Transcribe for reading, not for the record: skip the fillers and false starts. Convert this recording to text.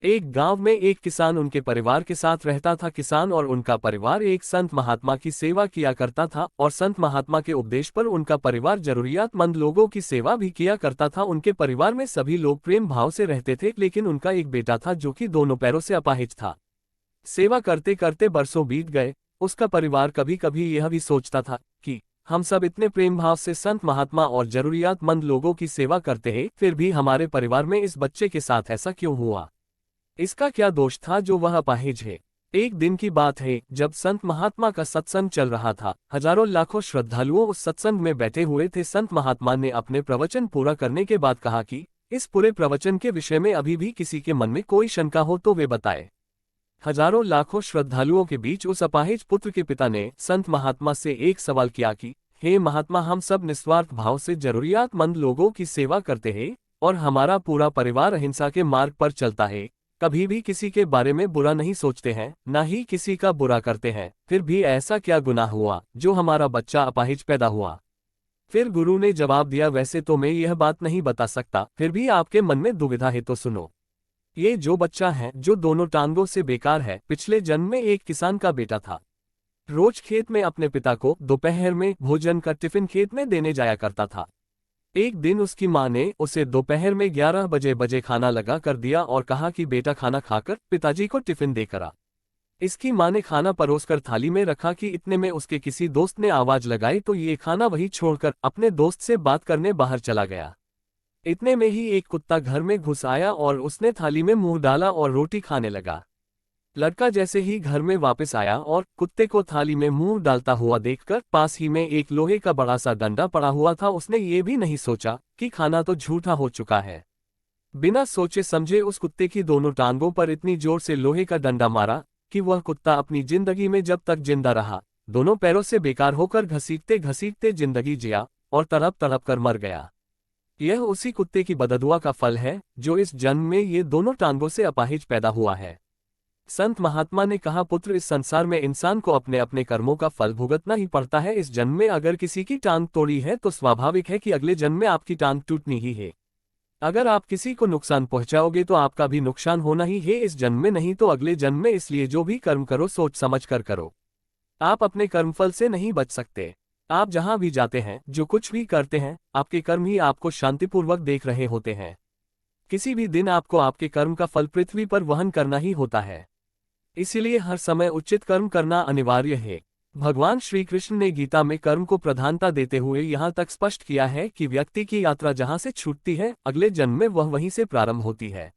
एक गांव में एक किसान उनके परिवार के साथ रहता था। किसान और उनका परिवार एक संत महात्मा की सेवा किया करता था और संत महात्मा के उपदेश पर उनका परिवार जरूरियातमंद लोगों की सेवा भी किया करता था। उनके परिवार में सभी लोग प्रेम भाव से रहते थे, लेकिन उनका एक बेटा था जो कि दोनों पैरों से अपाहिज था। सेवा करते करते बरसों बीत गए। उसका परिवार कभी कभी यह भी सोचता था कि हम सब इतने प्रेम भाव से संत महात्मा और जरूरियातमंद लोगों की सेवा करते हैं, फिर भी हमारे परिवार में इस बच्चे के साथ ऐसा क्यों हुआ? इसका क्या दोष था जो वह अपाहिज है? एक दिन की बात है जब संत महात्मा का सत्संग चल रहा था। हजारों लाखों श्रद्धालुओं उस सत्संग में बैठे हुए थे। संत महात्मा ने अपने प्रवचन पूरा करने के बाद कहा कि इस पूरे प्रवचन के विषय में अभी भी किसी के मन में कोई शंका हो तो वे बताए। हजारों लाखों श्रद्धालुओं के बीच उस अपाहिज पुत्र के पिता ने संत महात्मा से एक सवाल किया कि हे महात्मा, हम सब निस्वार्थ भाव से जरूरियातमंद लोगों की सेवा करते हैं और हमारा पूरा परिवार अहिंसा के मार्ग पर चलता है, कभी भी किसी के बारे में बुरा नहीं सोचते हैं, ना ही किसी का बुरा करते हैं, फिर भी ऐसा क्या गुनाह हुआ जो हमारा बच्चा अपाहिज पैदा हुआ? फिर गुरु ने जवाब दिया, वैसे तो मैं यह बात नहीं बता सकता, फिर भी आपके मन में दुविधा है तो सुनो। ये जो बच्चा है जो दोनों टांगों से बेकार है, पिछले जन्म में एक किसान का बेटा था। रोज खेत में अपने पिता को दोपहर में भोजन का टिफिन खेत में देने जाया करता था। एक दिन उसकी माँ ने उसे दोपहर में 11 बजे खाना लगा कर दिया और कहा कि बेटा खाना खाकर पिताजी को टिफिन देकर आ। इसकी माँ ने खाना परोसकर थाली में रखा कि इतने में उसके किसी दोस्त ने आवाज लगाई तो ये खाना वही छोड़कर अपने दोस्त से बात करने बाहर चला गया। इतने में ही एक कुत्ता घर में घुस आया और उसने थाली में मुंह डाला और रोटी खाने लगा। लड़का जैसे ही घर में वापस आया और कुत्ते को थाली में मुंह डालता हुआ देखकर पास ही में एक लोहे का बड़ा सा डंडा पड़ा हुआ था, उसने ये भी नहीं सोचा कि खाना तो झूठा हो चुका है। बिना सोचे समझे उस कुत्ते की दोनों टांगों पर इतनी जोर से लोहे का डंडा मारा कि वह कुत्ता अपनी जिंदगी में जब तक जिंदा रहा दोनों पैरों से बेकार होकर घसीटते घसीटते जिंदगी जिया और तड़प तड़प कर मर गया। यह उसी कुत्ते की बददुआ का फल है जो इस जन्म में ये दोनों टांगों से अपाहिज पैदा हुआ है। संत महात्मा ने कहा, पुत्र, इस संसार में इंसान को अपने अपने कर्मों का फल भुगतना ही पड़ता है। इस जन्म में अगर किसी की टांग तोड़ी है तो स्वाभाविक है कि अगले जन्म में आपकी टांग टूटनी ही है। अगर आप किसी को नुकसान पहुंचाओगे तो आपका भी नुकसान होना ही है, इस जन्म में नहीं तो अगले जन्म में। इसलिए जो भी कर्म करो सोच समझ कर करो। आप अपने कर्मफल से नहीं बच सकते। आप जहां भी जाते हैं, जो कुछ भी करते हैं, आपके कर्म ही आपको शांतिपूर्वक देख रहे होते हैं। किसी भी दिन आपको आपके कर्म का फल पृथ्वी पर वहन करना ही होता है। इसीलिए हर समय उचित कर्म करना अनिवार्य है। भगवान श्री कृष्ण ने गीता में कर्म को प्रधानता देते हुए यहाँ तक स्पष्ट किया है कि व्यक्ति की यात्रा जहाँ से छूटती है, अगले जन्म में वह वहीं से प्रारंभ होती है।